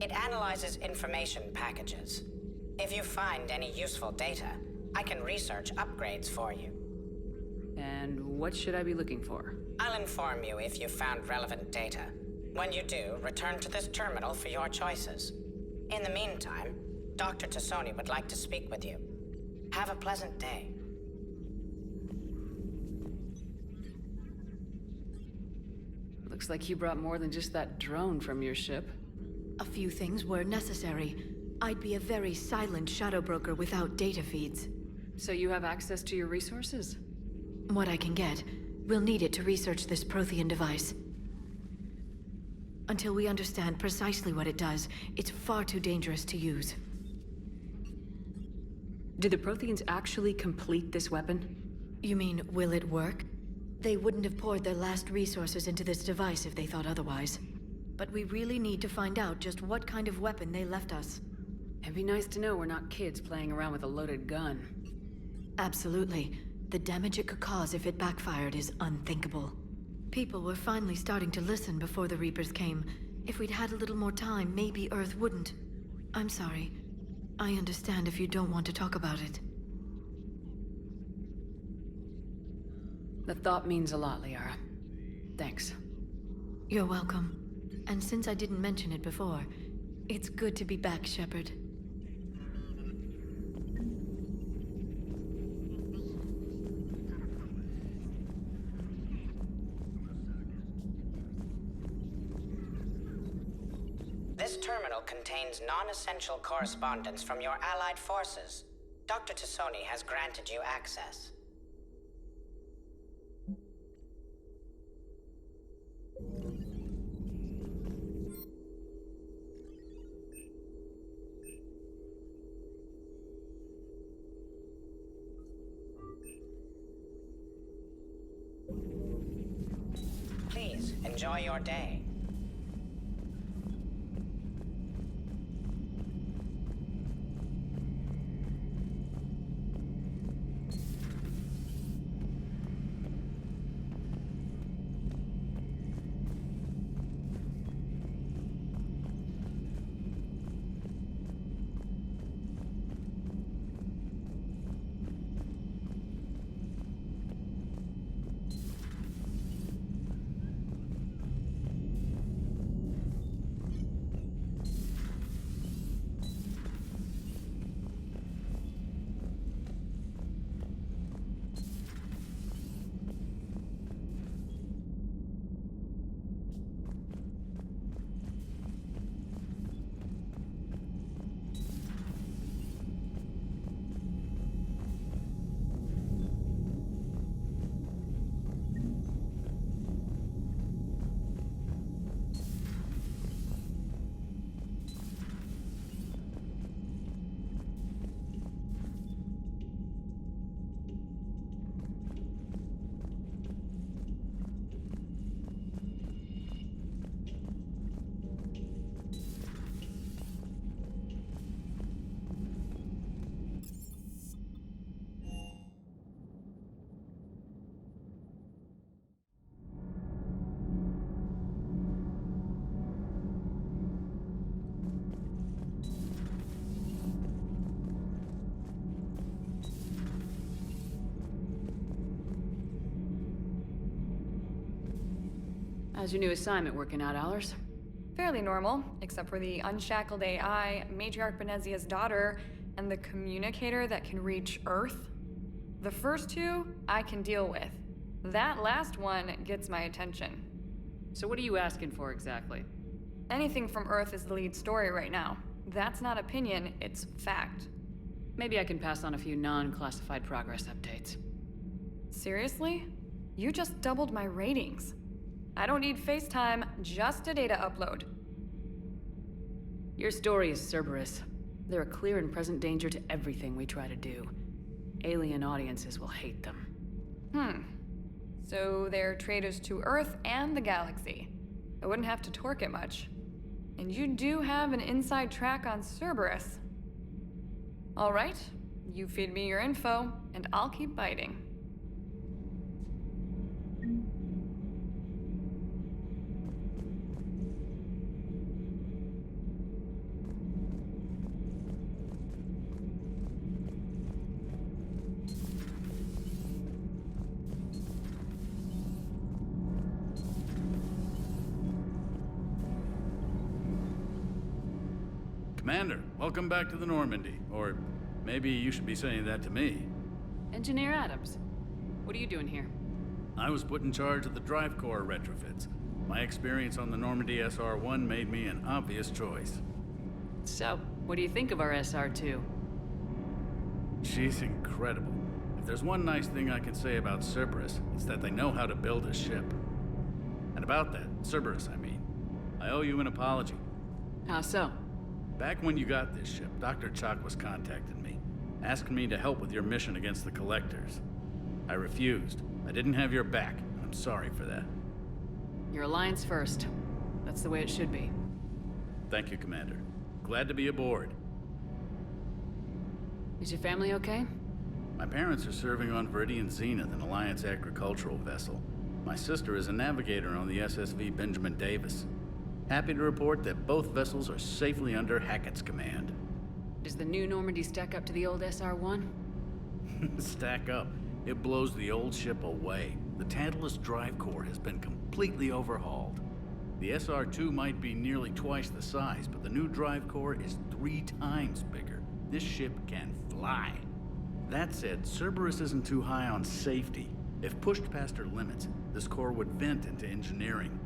It analyzes information packages. If you find any useful data, I can research upgrades for you. And what should I be looking for? I'll inform you if you've found relevant data. When you do, return to this terminal for your choices. In the meantime, Dr. Tassoni would like to speak with you. Have a pleasant day. Looks like you brought more than just that drone from your ship. A few things were necessary. I'd be a very silent shadow broker without data feeds. So you have access to your resources? What I can get. We'll need it to research this Prothean device. Until we understand precisely what it does, it's far too dangerous to use. Did the Protheans actually complete this weapon? You mean, will it work? They wouldn't have poured their last resources into this device if they thought otherwise. But we really need to find out just what kind of weapon they left us. It'd be nice to know we're not kids playing around with a loaded gun. Absolutely. The damage it could cause if it backfired is unthinkable. People were finally starting to listen before the Reapers came. If we'd had a little more time, maybe Earth wouldn't. I'm sorry. I understand if you don't want to talk about it. The thought means a lot, Liara. Thanks. You're welcome. And since I didn't mention it before, it's good to be back, Shepard. This terminal contains non-essential correspondence from your allied forces. Dr. Tassoni has granted you access. Enjoy your day. How's your new assignment working out, Allers? Fairly normal, except for the unshackled AI, Matriarch Benezia's daughter, and the communicator that can reach Earth. The first two, I can deal with. That last one gets my attention. So what are you asking for exactly? Anything from Earth is the lead story right now. That's not opinion, it's fact. Maybe I can pass on a few non-classified progress updates. Seriously? You just doubled my ratings. I don't need FaceTime, just a data upload. Your story is Cerberus. They're a clear and present danger to everything we try to do. Alien audiences will hate them. So they're traitors to Earth and the galaxy. I wouldn't have to torque it much. And you do have an inside track on Cerberus. All right, you feed me your info, and I'll keep biting. Commander, welcome back to the Normandy. Or maybe you should be saying that to me. Engineer Adams, what are you doing here? I was put in charge of the drive core retrofits. My experience on the Normandy SR-1 made me an obvious choice. So, what do you think of our SR-2? She's incredible. If there's one nice thing I can say about Cerberus, it's that they know how to build a ship. And about that, Cerberus, I mean, I owe you an apology. How so? Back when you got this ship, Dr. Chakwas contacted me, asking me to help with your mission against the Collectors. I refused. I didn't have your back. I'm sorry for that. Your alliance first. That's the way it should be. Thank you, Commander. Glad to be aboard. Is your family okay? My parents are serving on Viridian Zenith, an Alliance agricultural vessel. My sister is a navigator on the SSV Benjamin Davis. Happy to report that both vessels are safely under Hackett's command. Does the new Normandy stack up to the old SR-1? Stack up. It blows the old ship away. The Tantalus drive core has been completely overhauled. The SR-2 might be nearly twice the size, but the new drive core is 3 times bigger. This ship can fly. That said, Cerberus isn't too high on safety. If pushed past her limits, this core would vent into engineering.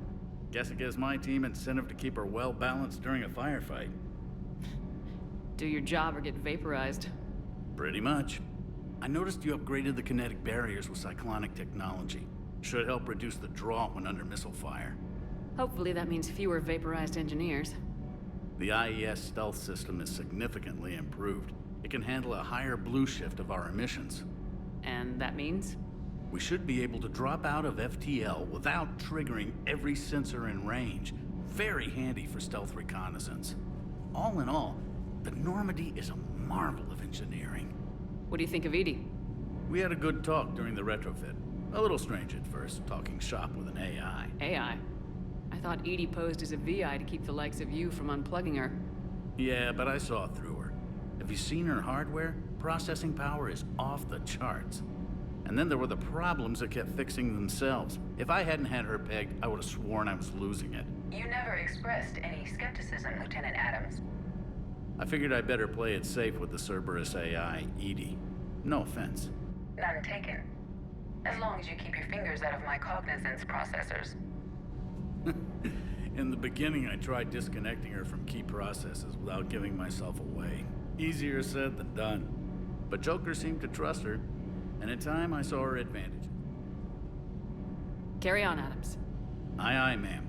Guess it gives my team incentive to keep her well balanced during a firefight. Do your job or get vaporized. Pretty much. I noticed you upgraded the kinetic barriers with cyclonic technology. Should help reduce the draw when under missile fire. Hopefully that means fewer vaporized engineers. The IES stealth system is significantly improved. It can handle a higher blue shift of our emissions. And that means? We should be able to drop out of FTL without triggering every sensor in range. Very handy for stealth reconnaissance. All in all, the Normandy is a marvel of engineering. What do you think of Edie? We had a good talk during the retrofit. A little strange at first, talking shop with an AI. AI? I thought Edie posed as a VI to keep the likes of you from unplugging her. Yeah, but I saw through her. Have you seen her hardware? Processing power is off the charts. And then there were the problems that kept fixing themselves. If I hadn't had her pegged, I would have sworn I was losing it. You never expressed any skepticism, Lieutenant Adams. I figured I'd better play it safe with the Cerberus AI, Edie. No offense. None taken. As long as you keep your fingers out of my cognizance processors. In the beginning, I tried disconnecting her from key processes without giving myself away. Easier said than done. But Joker seemed to trust her, and in time I saw her advantage. Carry on, Adams. Aye, aye, ma'am.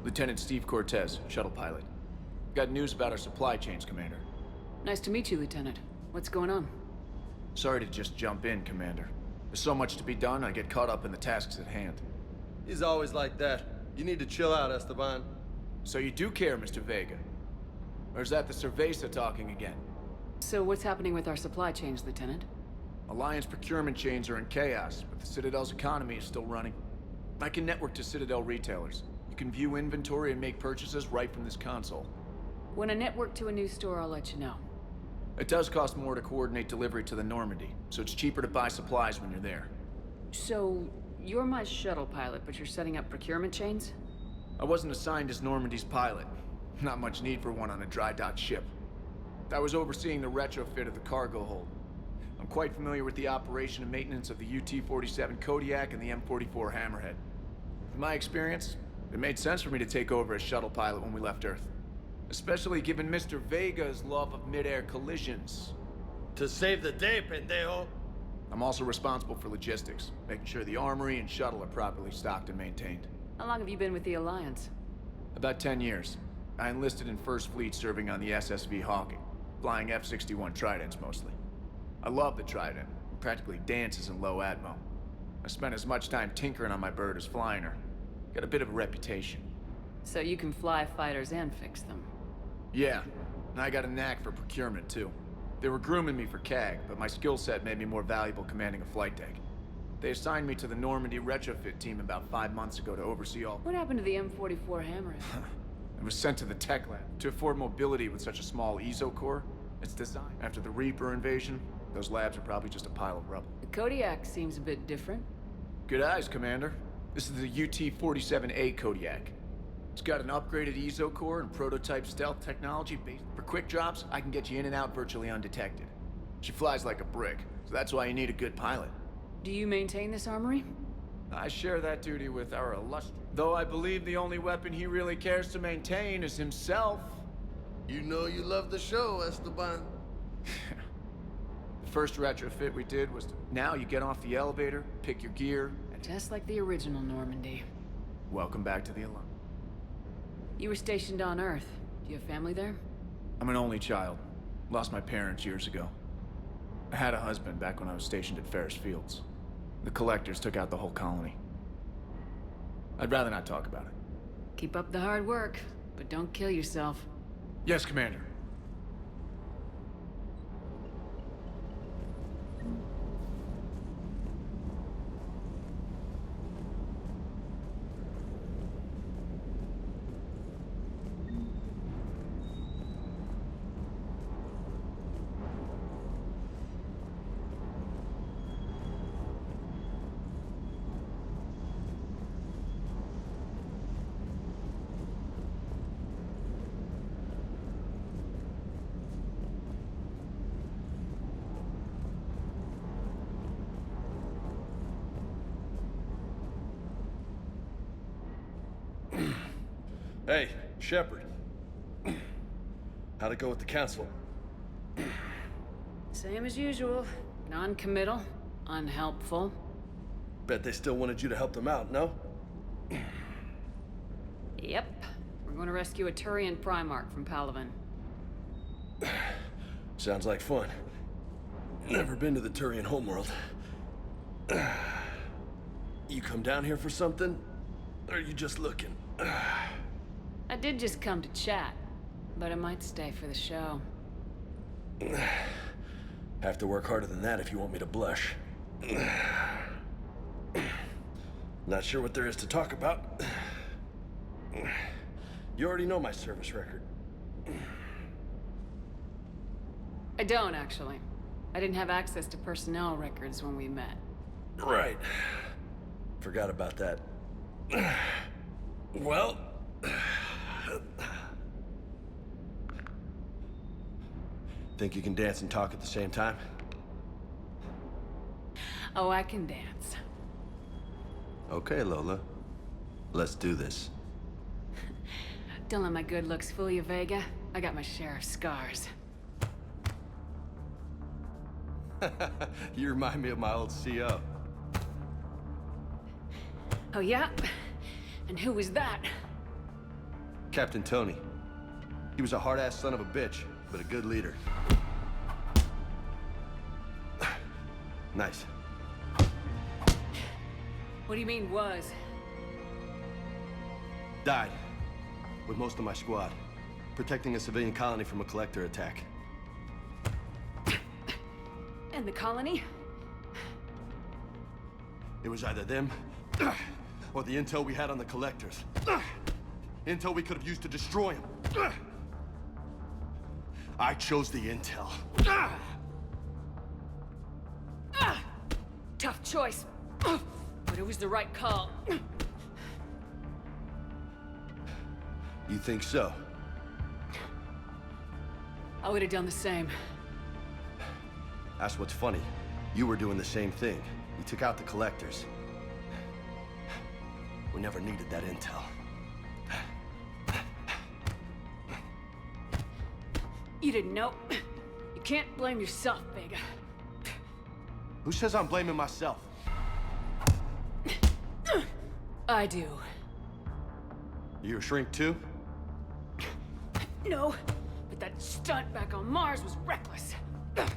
Lieutenant Steve Cortez, shuttle pilot. Got news about our supply chains, Commander. Nice to meet you, Lieutenant. What's going on? Sorry to just jump in, Commander. There's so much to be done, I get caught up in the tasks at hand. He's always like that. You need to chill out, Esteban. So you do care, Mr. Vega? Or is that the Cerveza talking again? So what's happening with our supply chains, Lieutenant? Alliance procurement chains are in chaos, but the Citadel's economy is still running. I can network to Citadel retailers. You can view inventory and make purchases right from this console. When I network to a new store, I'll let you know. It does cost more to coordinate delivery to the Normandy, so it's cheaper to buy supplies when you're there. So, you're my shuttle pilot, but you're setting up procurement chains? I wasn't assigned as Normandy's pilot. Not much need for one on a dry dock ship. I was overseeing the retrofit of the cargo hold. I'm quite familiar with the operation and maintenance of the UT-47 Kodiak and the M44 Hammerhead. In my experience, it made sense for me to take over as shuttle pilot when we left Earth. Especially given Mr. Vega's love of mid-air collisions. To save the day, pendejo! I'm also responsible for logistics, making sure the armory and shuttle are properly stocked and maintained. How long have you been with the Alliance? About 10 years. I enlisted in First Fleet serving on the SSV Hawking, flying F-61 Tridents mostly. I love the Trident. It practically dances in low atmo. I spent as much time tinkering on my bird as flying her. Got a bit of a reputation. So you can fly fighters and fix them? Yeah, and I got a knack for procurement too. They were grooming me for CAG, but my skill set made me more valuable commanding a flight deck. They assigned me to the Normandy retrofit team about 5 months ago to oversee all... What happened to the M44 Hammerhead? I was sent to the tech lab. To afford mobility with such a small ESO core, it's designed. After the Reaper invasion, those labs are probably just a pile of rubble. The Kodiak seems a bit different. Good eyes, Commander. This is the UT-47A Kodiak. It's got an upgraded ESO core and prototype stealth technology based. For quick drops, I can get you in and out virtually undetected. She flies like a brick, so that's why you need a good pilot. Do you maintain this armory? I share that duty with our illustrious. Though I believe the only weapon he really cares to maintain is himself. You know you love the show, Esteban. The first retrofit we did was now you get off the elevator, pick your gear, and just like the original Normandy. Welcome back to the Alliance. You were stationed on Earth. Do you have family there? I'm an only child. Lost my parents years ago. I had a husband back when I was stationed at Ferris Fields. The Collectors took out the whole colony. I'd rather not talk about it. Keep up the hard work, but don't kill yourself. Yes, Commander. Hey, Shepard. How'd it go with the council? Same as usual. Non-committal, unhelpful. Bet they still wanted you to help them out, no? Yep. We're going to rescue a Turian Primarch from Palaven. Sounds like fun. Never been to the Turian homeworld. You come down here for something? Or are you just looking? I did just come to chat, but I might stay for the show. Have to work harder than that if you want me to blush. Not sure what there is to talk about. You already know my service record. I don't, actually. I didn't have access to personnel records when we met. Right. Forgot about that. Well... Think you can dance and talk at the same time? Oh, I can dance. Okay, Lola. Let's do this. Don't let my good looks fool you, Vega. I got my share of scars. You remind me of my old CO. Oh, yeah? And who was that? Captain Tony. He was a hard-ass son of a bitch, but a good leader. Nice. What do you mean, was? Died. With most of my squad. Protecting a civilian colony from a collector attack. And the colony? It was either them, or the intel we had on the collectors. Intel we could have used to destroy them. I chose the intel. Tough choice, but it was the right call. You think so? I would have done the same. That's what's funny. You were doing the same thing. You took out the collectors. We never needed that intel. You didn't know. You can't blame yourself, Vega. Who says I'm blaming myself? I do. You a shrink too? No, but that stunt back on Mars was reckless. You're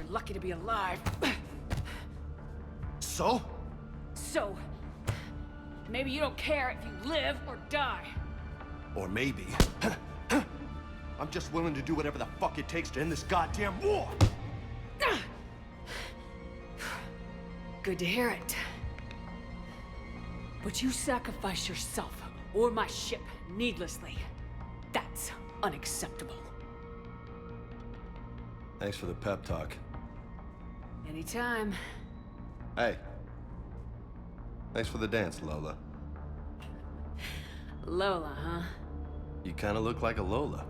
lucky to be alive. So? So, maybe you don't care if you live or die. Or maybe... I'm just willing to do whatever the fuck it takes to end this goddamn war! Good to hear it. But you sacrifice yourself or my ship needlessly. That's unacceptable. Thanks for the pep talk. Anytime. Hey. Thanks for the dance, Lola. Lola, huh? You kinda look like a Lola.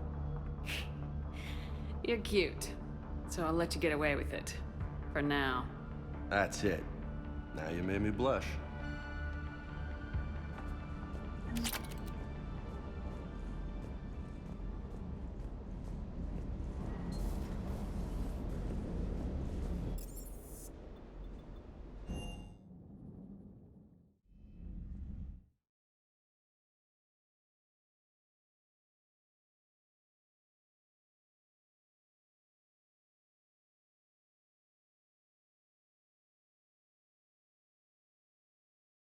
You're cute. So I'll let you get away with it. For now. That's it. Now you made me blush.